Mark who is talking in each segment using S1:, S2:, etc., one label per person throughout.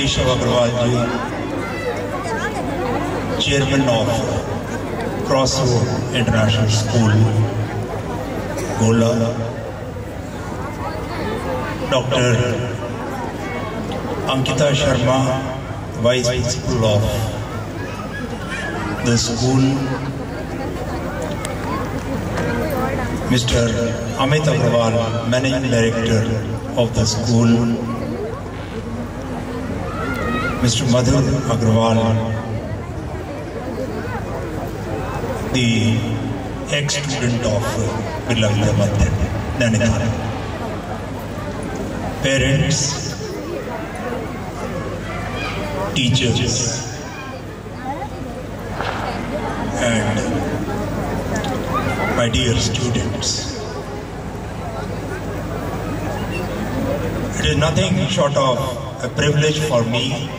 S1: Keshav Agarwal ji, Chairman of Crossroad International School, Gola, Dr. Ankita Sharma, Vice Principal of the school, Mr. Amit Agarwal, Managing Director of the school, Mr. Madhur Agarwal, the ex-student of Birla Vidya Mandir, Nainital. Parents, teachers, and my dear students. It is nothing short of a privilege for me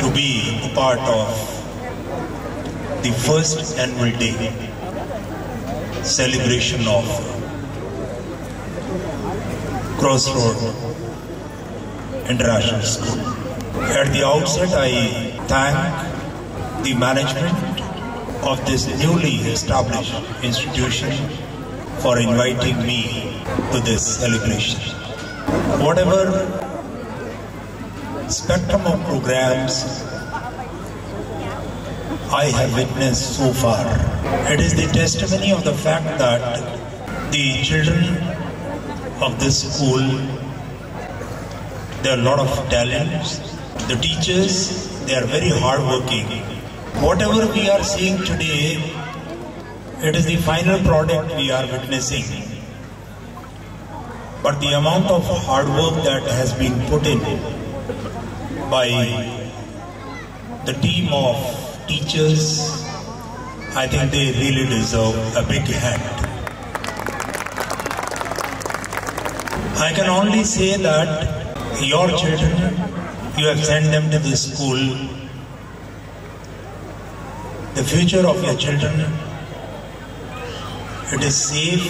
S1: to be a part of the first annual day celebration of Crossroad International School. At the outset, I thank the management of this newly established institution for inviting me to this celebration. Whatever spectrum of programs I have witnessed so far, it is the testimony of the fact that the children of this school, there are a lot of talents. The teachers, they are very hardworking. Whatever we are seeing today, it is the final product we are witnessing. But the amount of hard work that has been put in by the team of teachers, I think they really deserve a big hand. I can only say that your children, you have sent them to this school. The future of your children, it is safe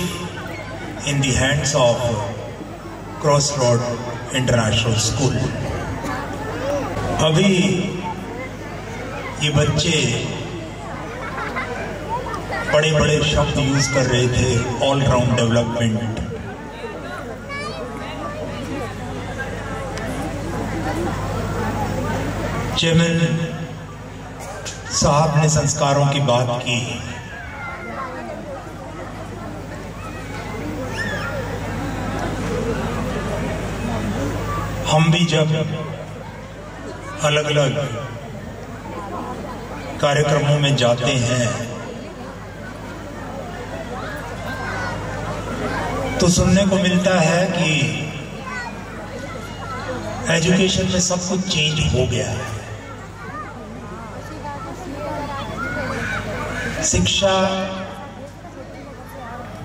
S1: in the hands of Crossroad International School. अभी ये बच्चे बड़े-बड़े शब्द use कर रहे थे, all round development. Chairman साहब ने संस्कारों की बात की। हम भी जब अलग-अलग कार्यक्रमों में जाते हैं तो सुनने को मिलता है कि एजुकेशन में सब कुछ चेंज हो गया है। शिक्षा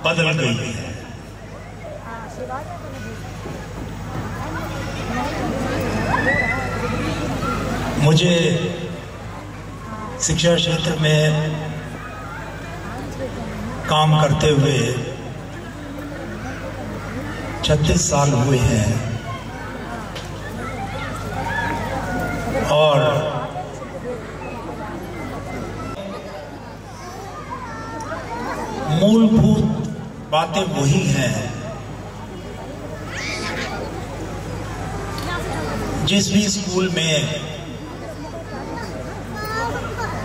S1: बदल गई है। मुझे शिक्षा क्षेत्र में काम करते हुए 36 साल हुए हैं और मूलभूत बातें वही हैं जिस भी स्कूल में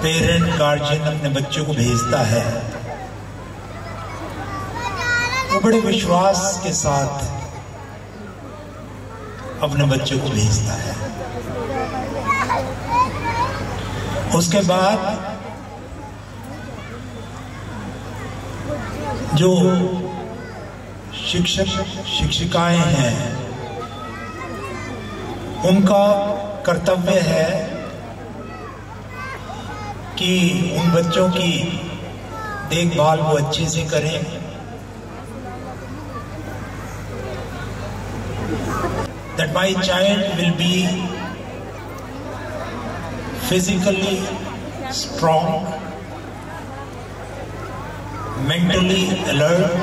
S1: पेरेंट गार्जियन अपने बच्चों को भेजता है वो बड़े विश्वास के साथ अपने बच्चों को भेजता है। उसके बाद जो शिक्षक शिक्षिकाएं हैं उनका कर्तव्य है कि उन बच्चों की देखभाल वो अच्छे से करें, that my child will be physically strong, mentally alert,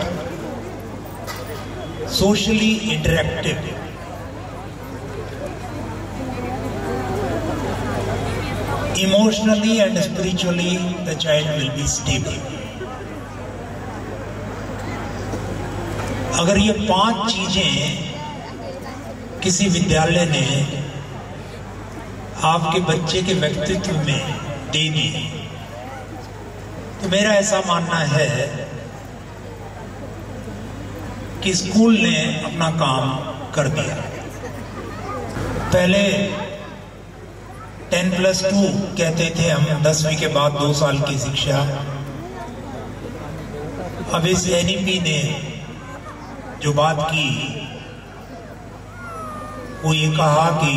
S1: socially interactive Emotionally and spiritually, the child will be stable. अगर ये 5 चीजें किसी विद्यालय ने आपके बच्चे के व्यक्तित्व में दे दी, तो मेरा ऐसा मानना है कि स्कूल ने अपना काम कर दिया। पहले 10+2 कहते थे हम, 10वीं के बाद 2 साल की शिक्षा। अब इस NEP ने जो बात की, वो ये कहा कि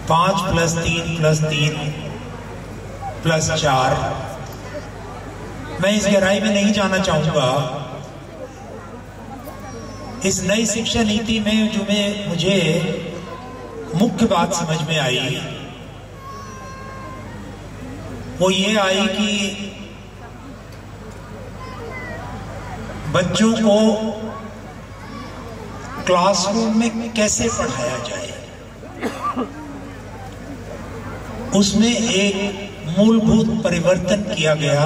S1: 5+3+3+4। मैं इस गहराई में नहीं जाना चाहूंगा। इस नई शिक्षा नीति में जो मुझे मुख्य बात समझ में आई, वो ये आई कि बच्चों को क्लासरूम में कैसे पढ़ाया जाए, उसमें एक मूलभूत परिवर्तन किया गया।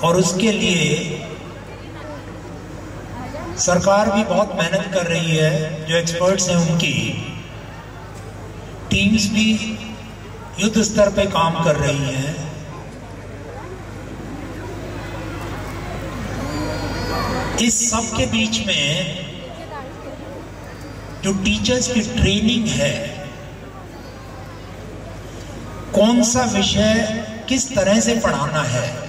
S1: और उसके लिए सरकार भी बहुत मेहनत कर रही है। जो एक्सपर्ट्स हैं उनकी टीम्स भी युद्ध स्तर पे काम कर रही हैं। इस सब के बीच में जो टीचर्स की ट्रेनिंग है, कौन सा विषय किस तरह से पढ़ाना है।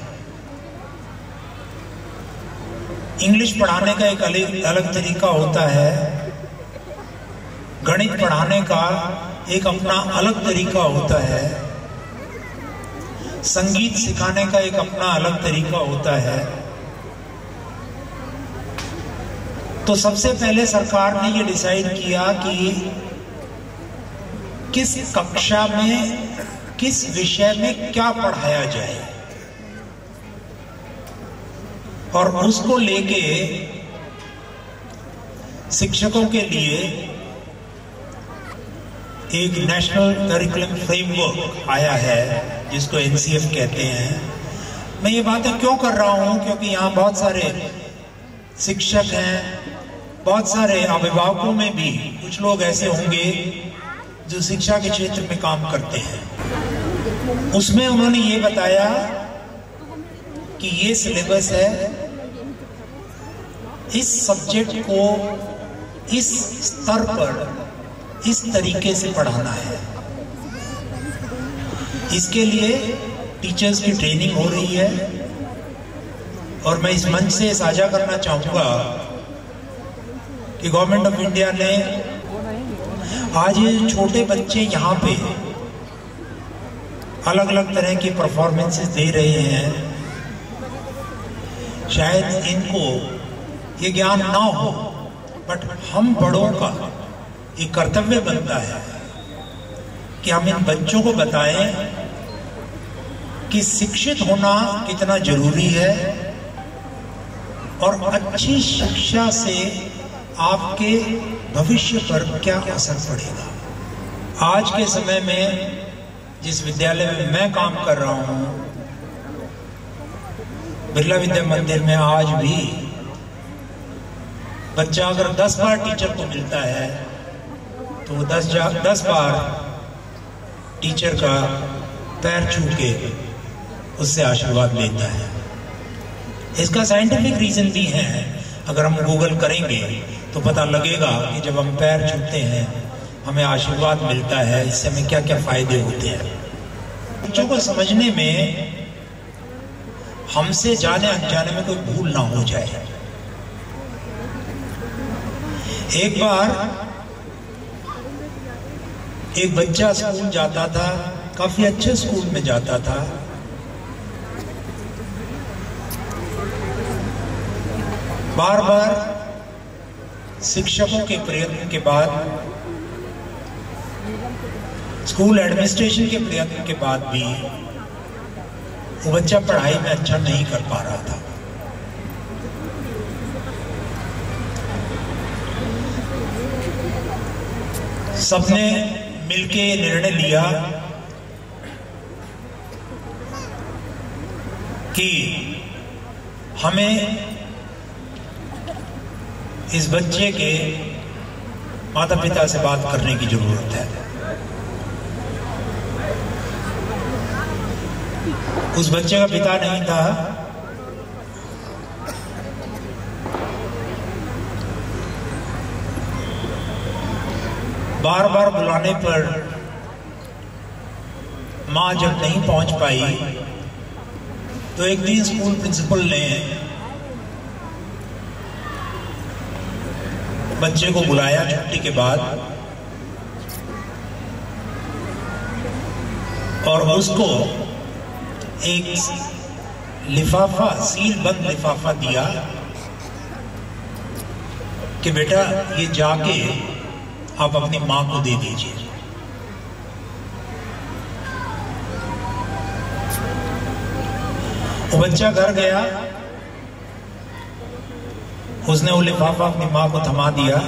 S1: इंग्लिश पढ़ाने का एक अलग तरीका होता है, गणित पढ़ाने का एक अपना अलग तरीका होता है, संगीत सिखाने का एक अपना अलग तरीका होता है। तो सबसे पहले सरकार ने ये डिसाइड किया कि किस कक्षा में किस विषय में क्या पढ़ाया जाए, और उसको लेके शिक्षकों के लिए एक नेशनल करिकुलम फ्रेमवर्क आया है, जिसको NCF कहते हैं। मैं ये बातें क्यों कर रहा हूं, क्योंकि यहाँ बहुत सारे शिक्षक हैं, बहुत सारे अभिभावकों में भी कुछ लोग ऐसे होंगे जो शिक्षा के क्षेत्र में काम करते हैं। उसमें उन्होंने ये बताया कि ये सिलेबस है, इस सब्जेक्ट को इस स्तर पर इस तरीके से पढ़ाना है। इसके लिए टीचर्स की ट्रेनिंग हो रही है। और मैं इस मंच से साझा करना चाहूंगा कि गवर्नमेंट ऑफ इंडिया ने आज ये छोटे बच्चे यहाँ पे अलग अलग तरह की परफॉर्मेंसेस दे रहे हैं। शायद इनको ये ज्ञान ना हो, बट हम बड़ों का ये कर्तव्य बनता है कि हम इन बच्चों को बताएं कि शिक्षित होना कितना जरूरी है और अच्छी शिक्षा से आपके भविष्य पर क्या असर पड़ेगा। आज के समय में जिस विद्यालय में मैं काम कर रहा हूं, बिरला विद्या मंदिर में, आज भी बच्चा अगर 10 बार टीचर को मिलता है तो वो 10 बार टीचर का पैर छू के उससे आशीर्वाद लेता है। इसका साइंटिफिक रीजन भी है। अगर हम गूगल करेंगे तो पता लगेगा कि जब हम पैर छूते हैं हमें आशीर्वाद मिलता है, इससे हमें क्या क्या फायदे होते हैं। बच्चों को समझने में हमसे जाने अनजाने में कोई भूल ना हो जाए। एक बार एक बच्चा स्कूल जाता था, काफी अच्छे स्कूल में जाता था। बार बार शिक्षकों के प्रयत्न के बाद, स्कूल एडमिनिस्ट्रेशन के प्रयत्न के बाद भी वो बच्चा पढ़ाई में अच्छा नहीं कर पा रहा था। सबने मिलके निर्णय लिया कि हमें इस बच्चे के माता पिता से बात करने की जरूरत है। उस बच्चे का पिता नहीं था, बार बार बुलाने पर मां जब नहीं पहुंच पाई तो एक दिन स्कूल प्रिंसिपल ने बच्चे को बुलाया छुट्टी के बाद और उसको एक लिफाफा, सील बंद लिफाफा दिया कि बेटा ये जाके आप अपनी मां को दे दीजिए। वो बच्चा घर गया, उसने वो लिफाफा अपनी मां को थमा दिया।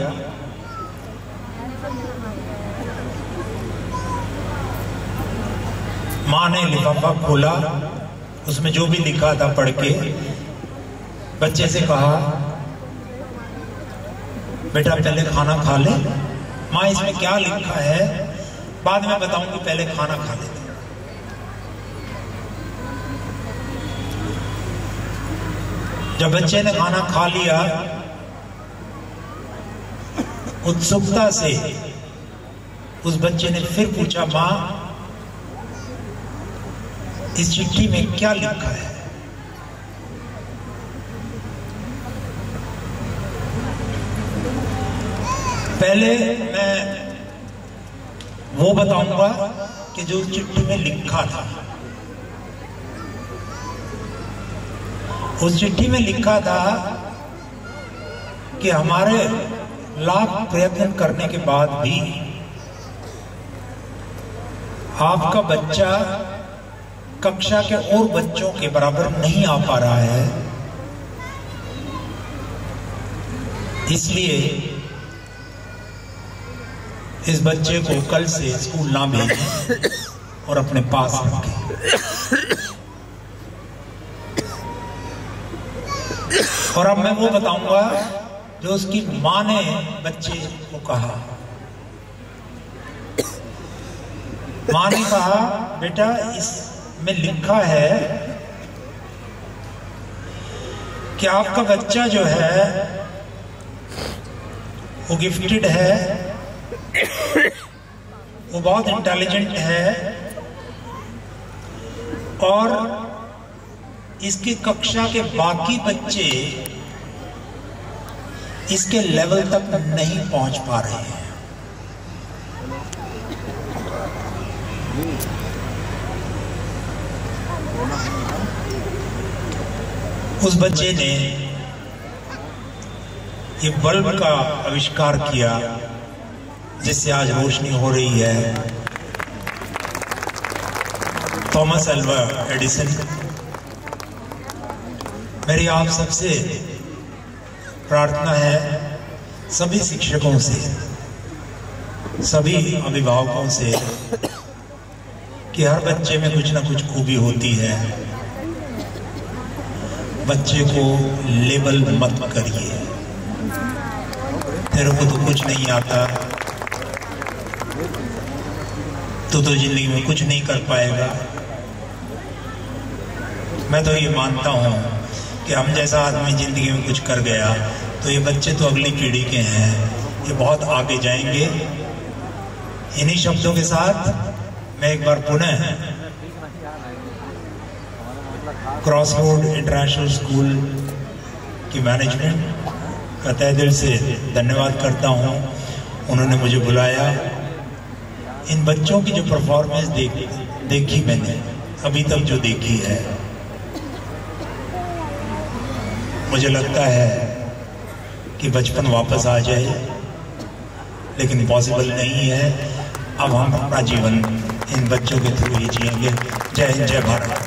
S1: मां ने लिफाफा खोला, उसमें जो भी लिखा था पढ़ के बच्चे से कहा, बेटा पहले खाना खा ले। मां इसमें क्या लिखा है बाद में बताऊंगी, पहले खाना खा ले। जब बच्चे ने खाना खा लिया, उत्सुकता से उस बच्चे ने फिर पूछा, मां इस चिट्ठी में क्या लिखा है? पहले मैं वो बताऊंगा कि जो चिट्ठी में लिखा था। उस चिट्ठी में लिखा था कि हमारे लाख प्रयत्न करने के बाद भी आपका बच्चा कक्षा के और बच्चों के बराबर नहीं आ पा रहा है, इसलिए इस बच्चे को कल से स्कूल ना भेजें और अपने पास रखें। और अब मैं वो बताऊंगा जो उसकी मां ने बच्चे को कहा। मां ने कहा, बेटा इसमें लिखा है कि आपका बच्चा जो है वो गिफ्टेड है, वो बहुत इंटेलिजेंट है और इसकी कक्षा के बाकी बच्चे इसके लेवल तक नहीं पहुंच पा रहे हैं। उस बच्चे ने ये बल्ब का आविष्कार किया जिससे आज रोशनी हो रही है। Thomas Alva Edison. मेरी आप सबसे प्रार्थना है, सभी शिक्षकों से, सभी अभिभावकों से, कि हर बच्चे में कुछ ना कुछ खूबी होती है। बच्चे को लेबल मत करिए, तेरे को तो कुछ नहीं आता, तो जिंदगी में कुछ नहीं कर पाएगा। मैं तो ये मानता हूं कि हम जैसा आदमी जिंदगी में कुछ कर गया तो ये बच्चे तो अगली पीढ़ी के हैं, ये बहुत आगे जाएंगे। इन्हीं शब्दों के साथ मैं एक बार पुनः क्रॉसरोड इंटरनेशनल स्कूल की मैनेजमेंट का तहे दिल से धन्यवाद करता हूं। उन्होंने मुझे बुलाया। इन बच्चों की जो परफॉर्मेंस देखी मैंने अभी तक जो देखी है, मुझे लगता है कि बचपन वापस आ जाए, लेकिन पॉसिबल नहीं है। अब हम अपना जीवन इन बच्चों के थ्रू ही जिएंगे। जय हिंद, जय भारत।